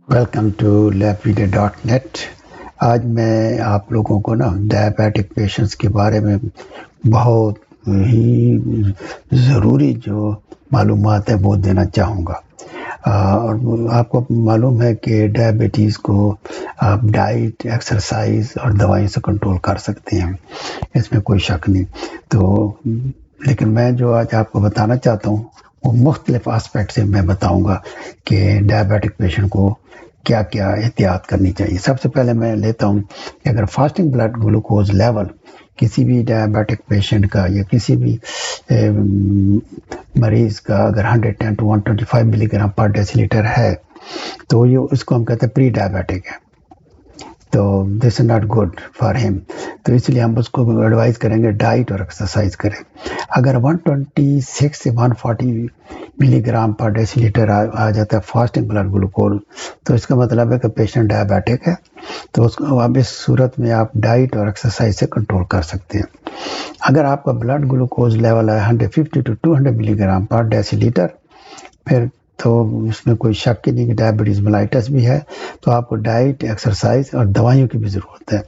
Welcome to labvida.net۔ آج میں آپ لوگوں کو ڈائبیٹک پیشنٹس کے بارے میں بہت ہی ضروری جو معلومات ہے وہ دینا چاہوں گا۔ اور آپ کو معلوم ہے کہ ڈائبٹیز کو آپ ڈائٹ، ایکسرسائز اور دوائیں سے کنٹرول کر سکتے ہیں، اس میں کوئی شک نہیں۔ تو لیکن میں جو آج آپ کو بتانا چاہتا ہوں وہ مختلف آسپیکٹ سے میں بتاؤں گا کہ ڈائبیٹک پیشنٹ کو کیا کیا احتیاط کرنی چاہیے۔ سب سے پہلے میں لیتا ہوں کہ اگر فاسٹنگ بلڈ گلوکوز لیول کسی بھی ڈائبیٹک پیشنٹ کا یا کسی بھی مریض کا اگر 110 to 125 ملی گرام پر ڈیسی لیٹر ہے تو یہ اس کو ہم کہتے ہیں پری ڈائبیٹک ہے، تو دس از ناٹ گڈ فار ہم۔ تو اس لیے ہم اس کو ایڈوائز کریں گے ڈائٹ اور ایکسرسائز کریں۔ اگر 126 سے 140 ملی گرام پر ڈیسی لیٹر آ جاتا ہے فاسٹنگ بلڈ گلوکوز، تو اس کا مطلب ہے کہ پیشنٹ ڈائبیٹک ہے، تو اس کو اب اس صورت میں آپ ڈائٹ اور ایکسرسائز سے کنٹرول کر سکتے ہیں۔ اگر آپ کا بلڈ گلوکوز لیول ہے 150 to 200 ملی گرام پر ڈیسی لیٹر، پھر تو اس میں کوئی شک ہی نہیں کہ ڈائبٹیز ملائٹس بھی ہے، تو آپ کو ڈائٹ، ایکسرسائز اور دوائیوں کی بھی ضرورت ہے،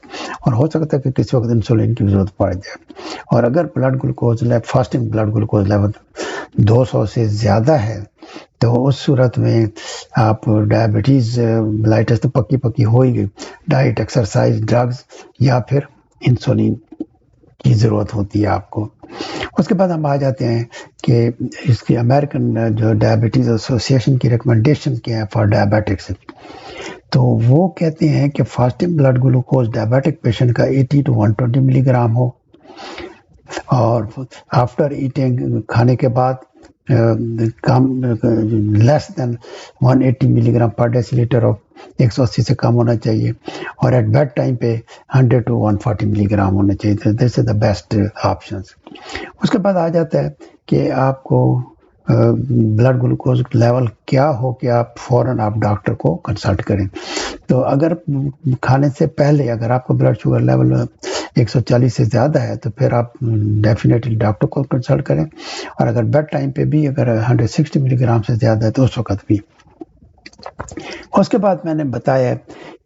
اور ہو سکتا ہے کہ کسی وقت انسولین کی ضرورت پڑ جائے۔ اور اگر blood glucose fasting blood glucose level 200 سے زیادہ ہے تو اس صورت میں آپ ڈائبٹیز ملائٹس تو پکی ہو ہی گئی، ڈائٹ، ایکسرسائز، ڈرگز یا پھر انسولین کی ضرورت ہوتی ہے آپ کو۔ اس کے بعد ہم آ جاتے ہیں کہ اس کی امریکن جو ڈائبٹیز ایسوسی ایشن کی ریکمنڈیشن کیا ہے فار ڈائبیٹکس، تو وہ کہتے ہیں کہ fasting blood glucose diabetic patient کا 80 to 120 ملی گرام ہو، اور آفٹر ایٹنگ کھانے کے بعد کم لیس دین 180 ملی گرام پر ڈیسی لیٹر ہو، 180 سے کم ہونا چاہیے، اور ایٹ بیڈ ٹائم پہ 100 to 140 ملی گرام ہونا چاہیے۔ دس از دا بیسٹ آپشنس۔ اس کے بعد آ جاتا ہے کہ آپ کو بلڈ گلوکوز لیول کیا ہو کہ آپ فوراً آپ ڈاکٹر کو کنسلٹ کریں۔ تو اگر کھانے سے پہلے اگر آپ کا بلڈ شوگر لیول 140 سے زیادہ ہے تو پھر آپ ڈیفینیٹلی ڈاکٹر کو کنسلٹ کریں، اور اگر بیڈ ٹائم پہ بھی اگر 160 ملی گرام سے زیادہ ہے تو اس وقت بھی۔ اس کے بعد میں نے بتایا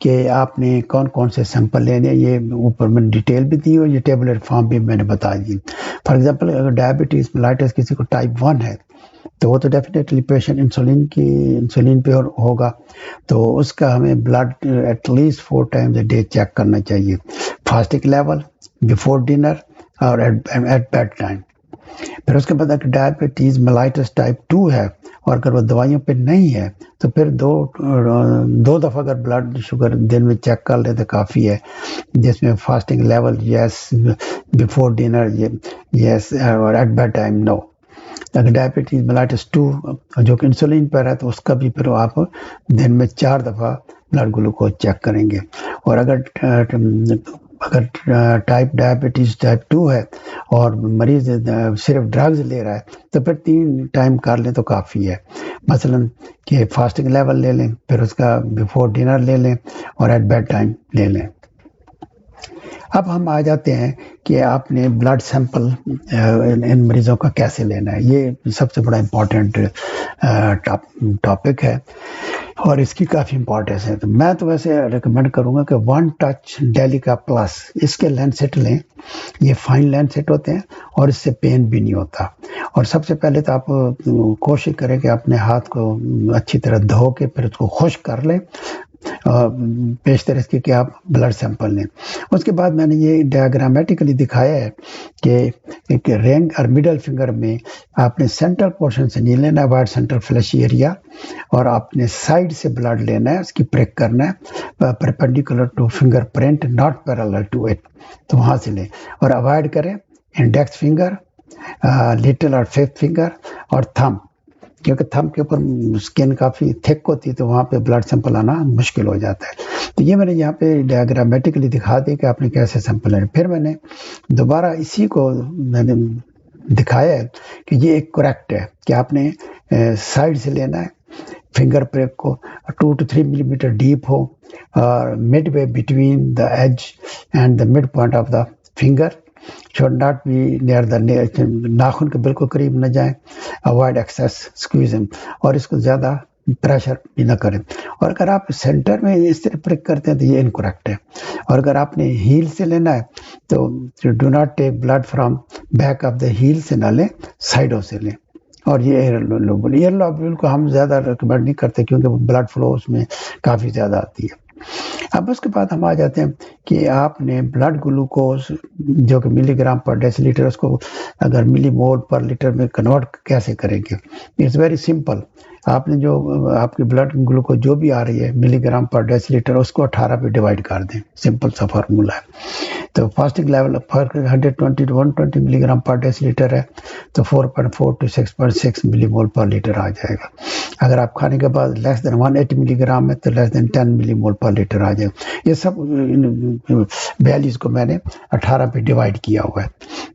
کہ آپ نے کون کون سے سیمپل لینے ہیں، یہ اوپر میں ڈیٹیل بھی دی اور یہ ٹیبلٹ فارم بھی میں نے بتا دی۔ فار ایگزامپل اگر ڈائبٹیز ملائٹس کسی کو ٹائپ 1 ہے تو وہ تو ڈیفینیٹلی پیشنٹ انسولین پہ ہوگا، تو اس کا ہمیں blood at least 4 times a day check کرنا چاہیے، فاسٹنگ لیول، بیفور ڈنر اور ایٹ بیڈ ٹائم۔ پھر اس کے بعد اگر ڈائبٹیز ملائٹس ٹائپ 2 ہے اور اگر وہ دوائیوں پہ نہیں ہے تو پھر دو دفعہ اگر بلڈ شوگر دن میں چیک کر لیں تو کافی ہے، جس میں فاسٹنگ لیول یس، بیفور ڈنر یس، اور ایٹ بیڈ ٹائم نو۔ اگر ڈائبٹیز ملائٹس 2 جو کہ انسولین پر ہے تو اس کا بھی پھر آپ دن میں 4 دفعہ بلڈ گلوکوز چیک کریں گے۔ اور اگر ٹائپ ڈائبٹیز ٹائپ 2 ہے اور مریض صرف ڈرگز لے رہا ہے تو پھر 3 ٹائم کر لیں تو کافی ہے، مثلا کہ فاسٹنگ لیول لے لیں، پھر اس کا بیفور ڈنر لے لیں اور ایٹ بیڈ ٹائم لے لیں۔ اب ہم آ جاتے ہیں کہ آپ نے بلڈ سیمپل ان مریضوں کا کیسے لینا ہے۔ یہ سب سے بڑا امپورٹنٹ ٹاپک ہے اور اس کی کافی امپورٹنس ہے۔ تو میں تو ویسے ریکمینڈ کروں گا کہ 1 ٹچ ڈیلیکا پلس اس کے لینسٹ لیں، یہ فائن لینسٹ ہوتے ہیں اور اس سے پین بھی نہیں ہوتا۔ اور سب سے پہلے تو آپ کوشش کریں کہ اپنے ہاتھ کو اچھی طرح دھو کے پھر اس کو خشک کر لیں، بیشتر اس کے کہ آپ بلڈ سیمپل لیں۔ اس کے بعد میں نے یہ ڈیاگرامیٹیکلی دکھایا ہے کہ ایک رنگ اور مڈل فنگر میں آپ نے سینٹرل پورشن سے نہیں لینا ہے، وائٹ سینٹرل فلیشی ایریا، اور آپ نے سائڈ سے بلڈ لینا ہے، اس کی پریک کرنا ہے perpendicular to finger print, not parallel to it, تو وہاں سے لیں۔ اور اوائڈ کریں انڈیکس فنگر، لٹل اور ففتھ فنگر اور تھم، کیونکہ تھم کے اوپر اسکن کافی تھک ہوتی ہے تو وہاں پہ بلڈ سیمپل آنا مشکل ہو جاتا ہے۔ تو یہ میں نے یہاں پہ ڈیاگرامیٹیکلی دکھا دی کہ آپ نے کیسے سیمپل لینا۔ پھر میں نے دوبارہ اسی کو میں نے دکھایا ہے کہ یہ ایک کریکٹ ہے کہ آپ نے سائڈ سے لینا ہے، فنگر پریک کو 2 to 3 ملی میٹر ڈیپ ہو، اور mid way between the edge and the mid point of the finger, should not be near the ناخن کے بالکل قریب نہ جائیں، avoid excess squeezing، اور اس کو زیادہ پریشر بھی نہ کریں. اور اگر آپ سینٹر میں اس طرح پرک کرتے ہیں تو یہ انکریکٹ ہے. اور اگر آپ نے ہیل سے لینا ہے تو do not take blood from back of the heel سے نہ لیں، سائڈوں سے لیں. اور یہ ایئر لوبول کو ہم زیادہ ریکمینڈ نہیں کرتے کیونکہ بلڈ فلو اس میں کافی زیادہ آتی ہے. اب اس کے بعد ہم آ جاتے ہیں کہ آپ نے بلڈ گلوکوز جو کہ ملی گرام پر ڈیسی لیٹر، اس کو اگر ملی مول پر لیٹر میں کنورٹ کیسے کریں گے. It's very simple. آپ نے جو آپ کی بلڈ گلوکوز جو بھی آ رہی ہے ملی گرام پر ڈیسی لیٹر، اس کو 18 پہ ڈیوائڈ کر دیں. سمپل سا فارمولا ہے. تو فاسٹنگ لیول 120 to 120 ملی گرام پر ڈیسی لیٹر ہے تو 4.4 to 6.6 ملی مول پر لیٹر آ جائے گا. اگر آپ کھانے کے بعد لیس دین 180 ملی گرام ہے تو لیس دین 10 ملی مول پر لیٹر آ جائے گا. یہ سب ویلیوز کو میں نے 18 پہ ڈیوائڈ کیا ہوا ہے.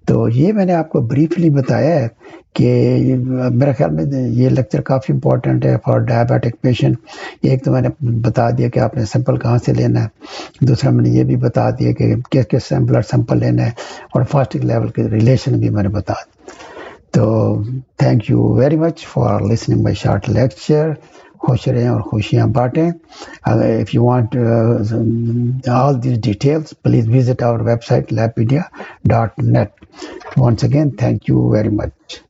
تو یہ میں نے آپ کو بریفلی بتایا ہے کہ میرے خیال میں یہ لیکچر کافی امپورٹنٹ ہے فار ڈائبیٹک پیشنٹ. ایک تو میں نے بتا دیا کہ آپ نے سیمپل کہاں سے لینا ہے، دوسرا میں نے یہ بھی بتا دیا کہ کس کس بلڈ سیمپل لینا ہے، اور فاسٹنگ لیول کے ریلیشن بھی میں نے بتا دیا. تو thank you very much for listening my short lecture. خوش رہیں اور خوشیاں بانٹیں. If you want all these details, please visit our website labpedia.net. Once again, thank you very much.